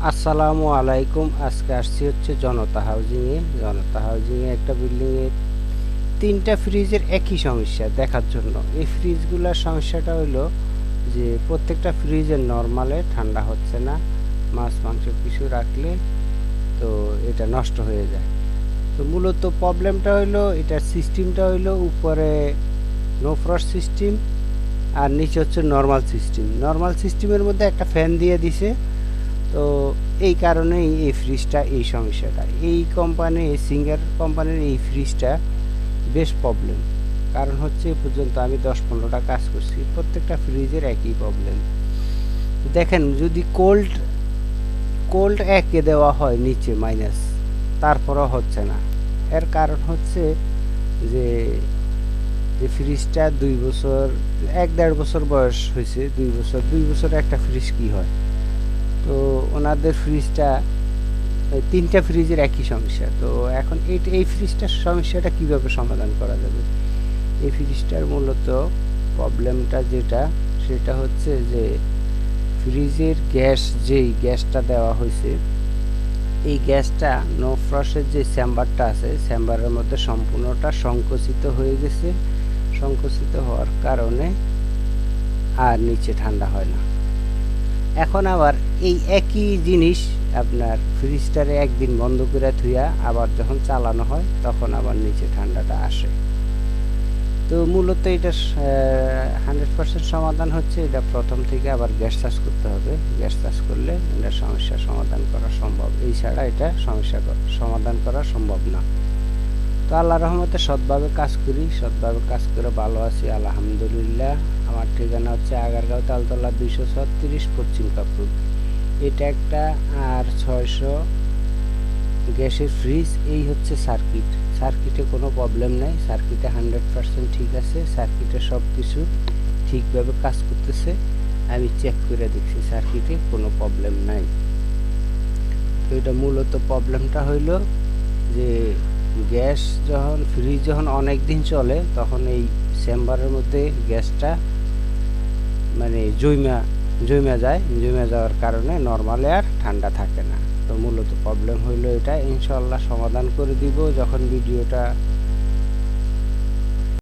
আসসালামু আলাইকুম। আজকে আসছি হচ্ছে জনতা হাউজিংয়ে একটা বিল্ডিংয়ে তিনটা ফ্রিজের একই সমস্যা দেখার জন্য। এই ফ্রিজগুলোর সমস্যাটা হলো যে প্রত্যেকটা ফ্রিজের নর্মালে ঠান্ডা হচ্ছে না, মাছ মাংস কিছু রাখলে তো এটা নষ্ট হয়ে যায়। তো মূলত প্রবলেমটা হলো এটার সিস্টেমটা হলো উপরে নো ফ্রস্ট সিস্টেম আর নিচে হচ্ছে নর্মাল সিস্টেমের মধ্যে একটা ফ্যান দিয়ে দিছে। তো এই কারণেই এই ফ্রিজটা এই সমস্যাটা, সিঙ্গার কোম্পানির এই ফ্রিজটা বেশ প্রবলেম। কারণ হচ্ছে এ পর্যন্ত আমি 10-15টা কাজ করছি, প্রত্যেকটা ফ্রিজের একই প্রবলেম। দেখেন, যদি কোল্ড কোল্ড একে দেওয়া হয় নিচে মাইনাস, তারপরও হচ্ছে না। এর কারণ হচ্ছে যে যে ফ্রিজটা 2 বছর 1-1.5 বছর বয়স হয়েছে। 2 বছরে একটা ফ্রিজ কি হয়। তো ওনাদের ফ্রিজটা তিনটা ফ্রিজের একই সমস্যা। তো এখন এই ফ্রিজটার সমস্যাটা কিভাবে সমাধান করা যাবে? এই ফ্রিজটার মূলত প্রবলেমটা সেটা হচ্ছে যে ফ্রিজের যেই গ্যাসটা দেওয়া হয়েছে, এই গ্যাসটা নো ফ্রস্টের যে চেম্বারটা আছে, চেম্বারের মধ্যে সম্পূর্ণটা সংকুচিত হয়ে গেছে। সংকুচিত হওয়ার কারণে আর নিচে ঠান্ডা হয় না। এখন আবার এই একই জিনিস আপনার ফ্রিজটারে একদিন বন্ধ করে থুইয়া আবার যখন চালানো হয় তখন আবার নিচে ঠান্ডাটা আসে। তো মূলত এটা 100% সমাধান হচ্ছে এটা প্রথম থেকে আবার গ্যাস চাষ করতে হবে। গ্যাস চাষ করলে এটা সমস্যার সমাধান করা সম্ভব, এই ছাড়া এটা সমাধান করা সম্ভব না। তো আল্লাহর রহমতে সৎভাবে কাজ করে ভালো আছি আলহামদুলিল্লাহ। আমার ঠিকানা হচ্ছে আগারগাঁও তালতলা 236 পশ্চিম কাপুর। এটা একটা আর 600 গ্যাসের ফ্রিজ। এই হচ্ছে সার্কিটে কোনো প্রবলেম নেই, সার্কিটে 100% ঠিক আছে, সার্কিটে সব কিছু ঠিকভাবে কাজ করতেছে। আমি চেক করে দেখছি সার্কিটে কোনো প্রবলেম নাই। তো এটা মূলত প্রবলেমটা হইল যে ফ্রিজ যখন অনেক দিন চলে তখন এই চেম্বারের মধ্যে গ্যাসটা মানে জমে যাওয়ার কারণে নর্মালে আর ঠান্ডা থাকে না। তো মূলত প্রবলেম হইলো এটা। ইনশাল্লাহ সমাধান করে দিব যখন ভিডিওটা